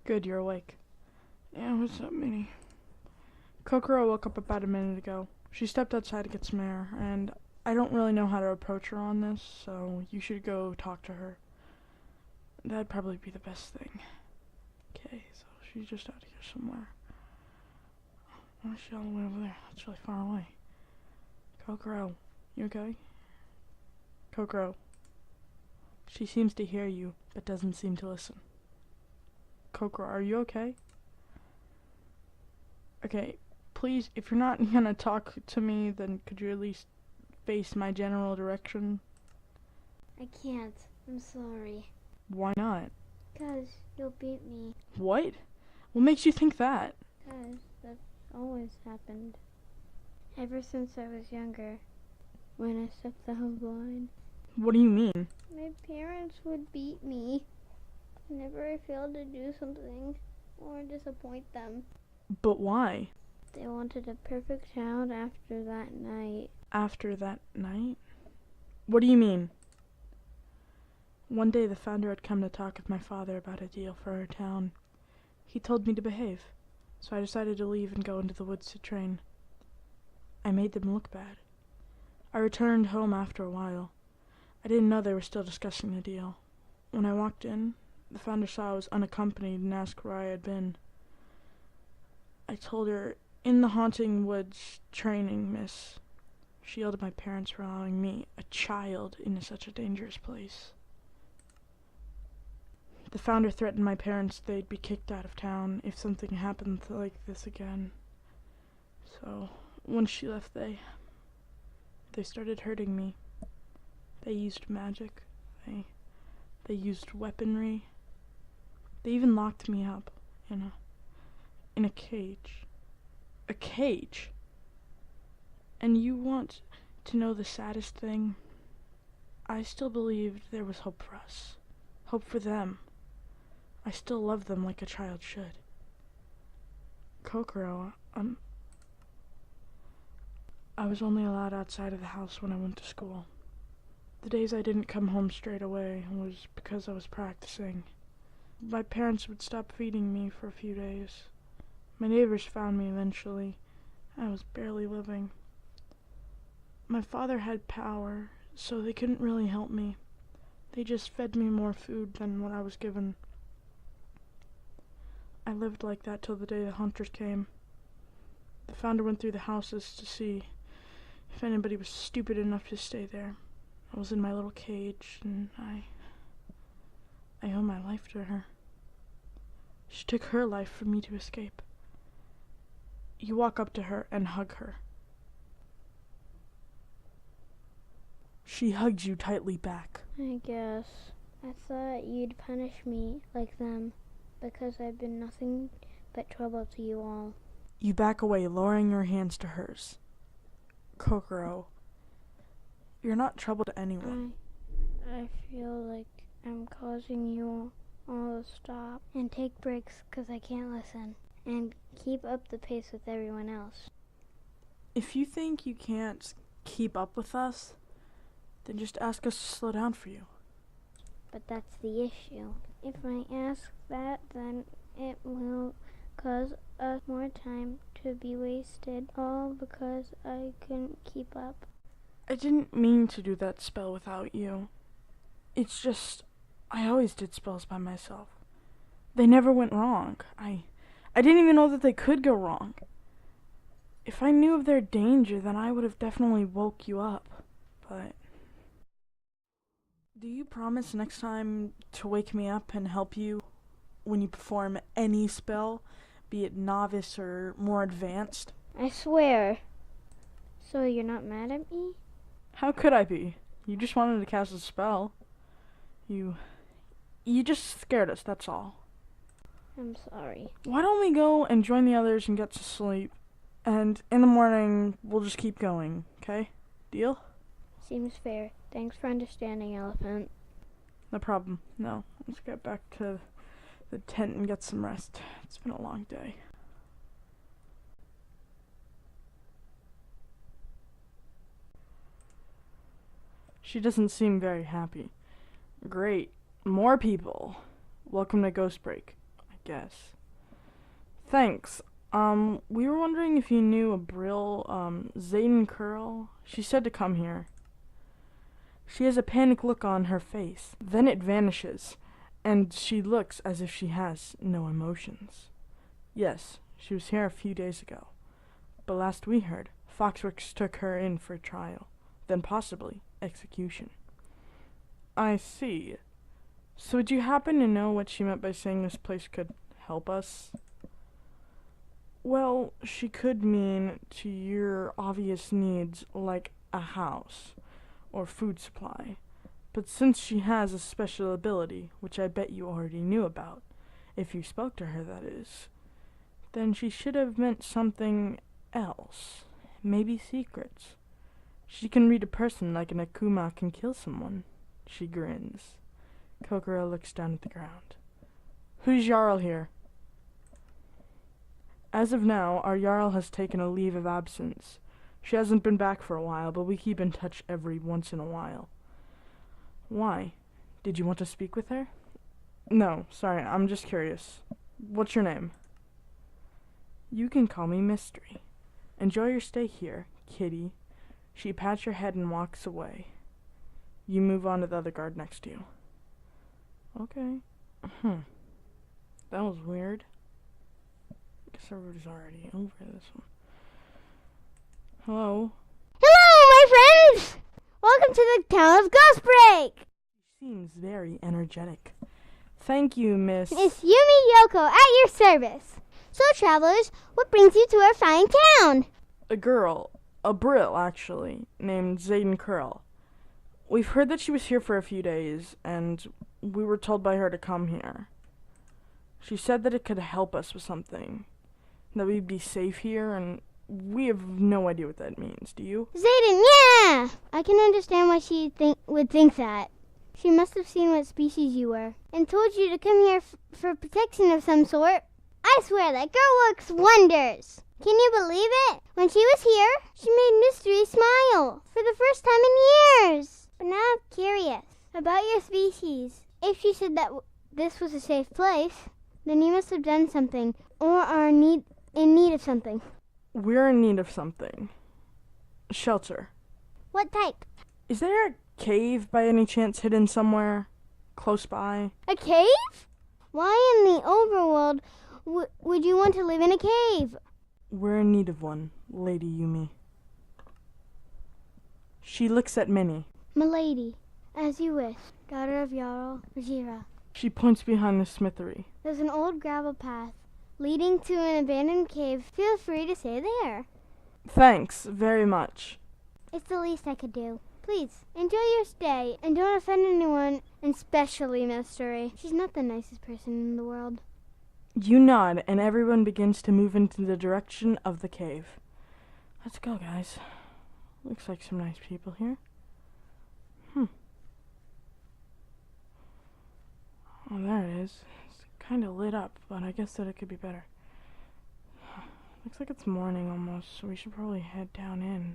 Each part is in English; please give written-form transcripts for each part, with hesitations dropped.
Good, you're awake. Yeah, what's up, Minnie? Kokoro woke up about a minute ago. She stepped outside to get some air, and I don't really know how to approach her on this, so you should go talk to her. That'd probably be the best thing. Okay, so she's just out here somewhere. Why is she all the way over there? That's really far away. Kokoro, you okay? Kokoro. She seems to hear you, but doesn't seem to listen. Kokoro, are you okay? Okay, please, if you're not gonna talk to me, then could you at least face my general direction? I can't. I'm sorry. Why not? 'Cause you'll beat me. What? What makes you think that? 'Cause that's always happened. Ever since I was younger. When I stepped out of line. What do you mean? My parents would beat me whenever I failed to do something or disappoint them. But why? They wanted a perfect child after that night. After that night? What do you mean? One day the founder had come to talk with my father about a deal for our town. He told me to behave, so I decided to leave and go into the woods to train. I made them look bad. I returned home after a while. I didn't know they were still discussing the deal. When I walked in, the founder saw I was unaccompanied and asked where I had been. I told her, "In the haunting woods training, miss." She yelled at my parents for allowing me, a child, into such a dangerous place. The founder threatened my parents they'd be kicked out of town if something happened like this again. So, when she left, they started hurting me. They used magic. They used weaponry. They even locked me up in a cage. A cage? And you want to know the saddest thing? I still believed there was hope for us. Hope for them. I still love them like a child should. Kokoro, I was only allowed outside of the house when I went to school. The days I didn't come home straight away was because I was practicing. My parents would stop feeding me for a few days. My neighbors found me eventually. I was barely living. My father had power, so they couldn't really help me. They just fed me more food than what I was given. I lived like that till the day the hunters came. The founder went through the houses to see if anybody was stupid enough to stay there. I was in my little cage, and I owe my life to her. She took her life for me to escape. You walk up to her and hug her. She hugged you tightly back. I guess. I thought you'd punish me like them, because I've been nothing but trouble to you all. You back away, lowering your hands to hers. Kokoro, you're not trouble to anyone. I feel like I'm causing you all to stop and take breaks because I can't listen and keep up the pace with everyone else. If you think you can't keep up with us, then just ask us to slow down for you. But that's the issue. If I ask that, then it will cause us more time to be wasted, all because I couldn't keep up. I didn't mean to do that spell without you. It's just, I always did spells by myself. They never went wrong. I didn't even know that they could go wrong. If I knew of their danger, then I would have definitely woke you up. But do you promise next time to wake me up and help you when you perform any spell, be it novice or more advanced? I swear. So you're not mad at me? How could I be? You just wanted to cast a spell. You just scared us, that's all. I'm sorry. Why don't we go and join the others and get to sleep? And in the morning, we'll just keep going, okay? Deal? Seems fair. Thanks for understanding, Elephant. No problem. No, let's get back to the tent and get some rest. It's been a long day. She doesn't seem very happy. Great. More people. Welcome to GhostBreak, I guess. Thanks. We were wondering if you knew a Brill, Zaden Curl. She said to come here. She has a panic look on her face. Then it vanishes, and she looks as if she has no emotions. Yes, she was here a few days ago. But last we heard, Foxworks took her in for trial, then possibly execution. I see. So would you happen to know what she meant by saying this place could help us? Well, she could mean to your obvious needs like a house or food supply. But since she has a special ability, which I bet you already knew about, if you spoke to her, that is, then she should have meant something else. Maybe secrets. She can read a person like an Akuma can kill someone. She grins. Kokoro looks down at the ground. Who's Jarl here? As of now, our Jarl has taken a leave of absence. She hasn't been back for a while, but we keep in touch every once in a while. Why? Did you want to speak with her? No, sorry, I'm just curious. What's your name? You can call me Mystery. Enjoy your stay here, kitty. She pats your head and walks away. You move on to the other guard next to you. Okay. That was weird. Guess everybody's already over this one. Hello? Hello, my friends! Welcome to the town of GhostBreak! She seems very energetic. Thank you, Miss Yumi Yoko at your service. So, travelers, what brings you to our fine town? A girl, a Brill, actually, named Zaden Curl. We've heard that she was here for a few days, and we were told by her to come here. She said that it could help us with something, that we'd be safe here, and we have no idea what that means. Do you? Zaden, yeah! I can understand why she would think that. She must have seen what species you were, and told you to come here for protection of some sort. I swear, that girl works wonders. Can you believe it? When she was here, she made Mystery smile for the first time in years. But now I'm curious about your species. If she said that this was a safe place, then you must have done something, or are in need of something. We're in need of something. Shelter. What type? Is there a cave by any chance hidden somewhere close by? A cave? Why in the overworld would you want to live in a cave? We're in need of one, Lady Yumi. She looks at Minnie. Milady, as you wish, daughter of Jarl Jira. She points behind the smithery. There's an old gravel path leading to an abandoned cave. Feel free to stay there. Thanks very much. It's the least I could do. Please, enjoy your stay and don't offend anyone, and especially Mystery. She's not the nicest person in the world. You nod, and everyone begins to move into the direction of the cave. Let's go, guys. Looks like some nice people here. Oh, there it is. It's kind of lit up, but I guess that it could be better. Looks like it's morning almost, so we should probably head down in.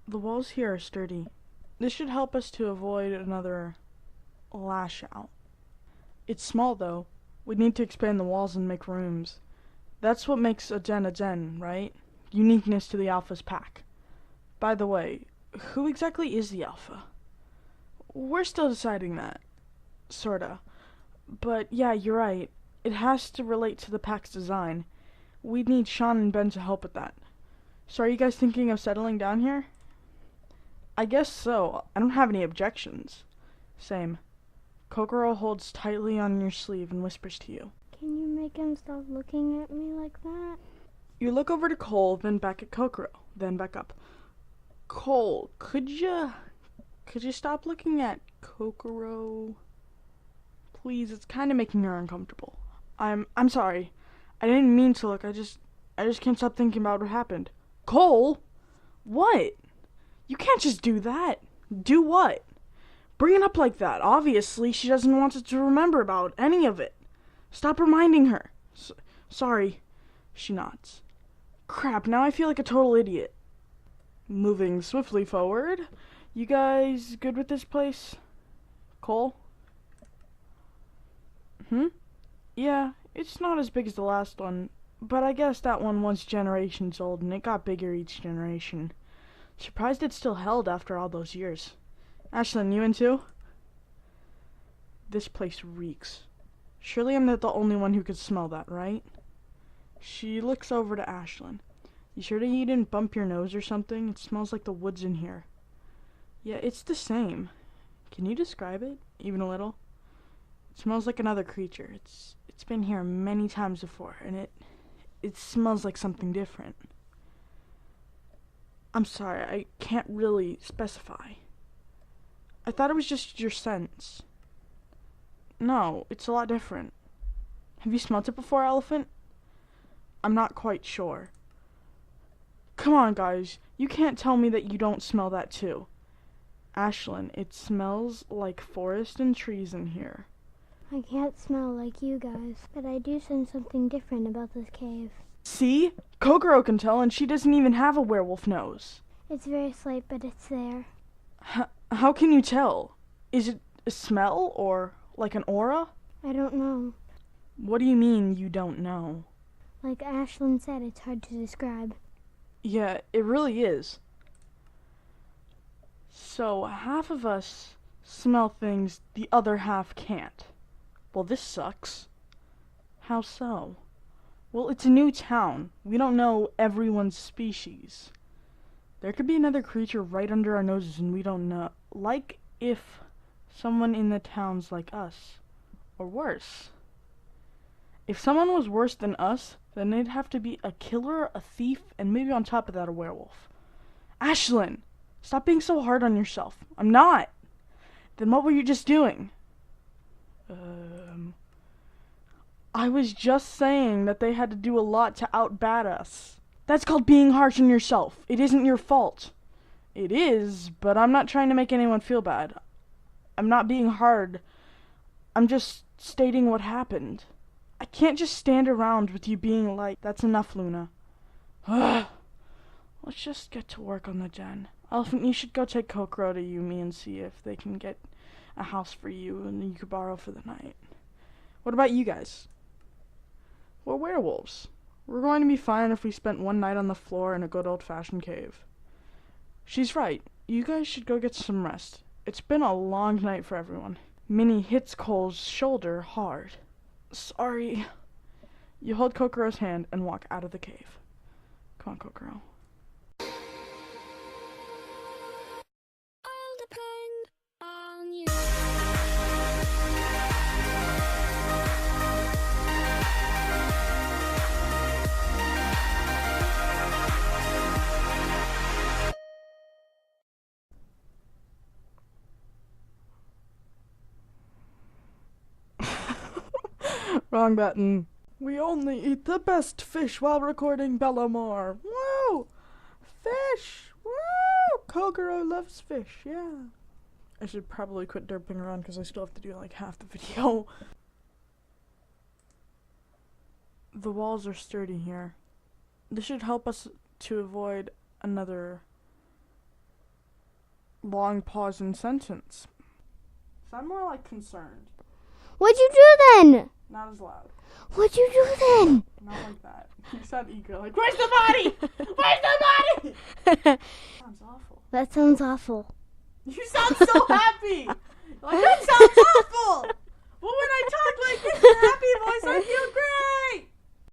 The walls here are sturdy. This should help us to avoid another lash out. It's small, though. We need to expand the walls and make rooms. That's what makes a gen, right? Uniqueness to the Alpha's pack. By the way, who exactly is the Alpha? We're still deciding that. Sorta. But yeah, you're right. It has to relate to the pack's design. We'd need Sean and Ben to help with that. So are you guys thinking of settling down here? I guess so. I don't have any objections. Same. Kokoro holds tightly on your sleeve and whispers to you. Can you make him stop looking at me like that? You look over to Cole, then back at Kokoro, then back up. Cole, could you stop looking at Kokoro? Please, it's kind of making her uncomfortable. I'm sorry. I didn't mean to look. I just can't stop thinking about what happened. Cole? What? You can't just do that. Do what? Bring it up like that. Obviously, she doesn't want us to remember about any of it. Stop reminding her. Sorry. She nods. Crap, now I feel like a total idiot. Moving swiftly forward. You guys good with this place? Cole? Yeah, it's not as big as the last one, but I guess that one was generations old and it got bigger each generation. Surprised it still held after all those years. Ashlyn, you in too? This place reeks. Surely I'm not the only one who could smell that, right? She looks over to Ashlyn. You sure that you didn't bump your nose or something? It smells like the woods in here. Yeah, it's the same. Can you describe it? Even a little? It smells like another creature. It's been here many times before, and it smells like something different. I'm sorry, I can't really specify. I thought it was just your sense. No, it's a lot different. Have you smelt it before, Elephant? I'm not quite sure. Come on, guys. You can't tell me that you don't smell that too. Ashlyn, it smells like forest and trees in here. I can't smell like you guys, but I do sense something different about this cave. See? Kokoro can tell, and she doesn't even have a werewolf nose. It's very slight, but it's there. How can you tell? Is it a smell, or like an aura? I don't know. What do you mean you don't know? Like Ashlyn said, it's hard to describe. Yeah, it really is. So, half of us smell things the other half can't. Well, this sucks. How so? Well, it's a new town. We don't know everyone's species. There could be another creature right under our noses and we don't know. Like if someone in the town's like us. Or worse. If someone was worse than us, then they'd have to be a killer, a thief, and maybe on top of that a werewolf. Ashlyn! Stop being so hard on yourself. I'm not! Then what were you just doing? I was just saying that they had to do a lot to outbat us. That's called being harsh on yourself. It isn't your fault. It is, but I'm not trying to make anyone feel bad. I'm not being hard. I'm just stating what happened. I can't just stand around with you being like, that's enough, Luna. Let's just get to work on the den. Elephant, you should go take Kokoro to Yumi and see if they can get a house for you and you could borrow for the night. What about you guys? We're werewolves. We're going to be fine if we spent one night on the floor in a good old-fashioned cave. She's right. You guys should go get some rest. It's been a long night for everyone. Minnie hits Cole's shoulder hard. Sorry. You hold Kokoro's hand and walk out of the cave. Come on, Kokoro. All depend on you. Wrong button. We only eat the best fish while recording Bellamore. Woo! Fish! Woo! Kokoro loves fish, yeah. I should probably quit derping around because I still have to do like half the video. The walls are sturdy here. This should help us to avoid another long pause in sentence. Sound more like concerned. What'd you do then? Not as loud. What'd you do then? Not like that. You sound eager, like, where's the body? Where's the body? Sounds awful. That sounds awful. You sound so happy. Like, that sounds awful. But when I talk like this in a happy voice, I feel great.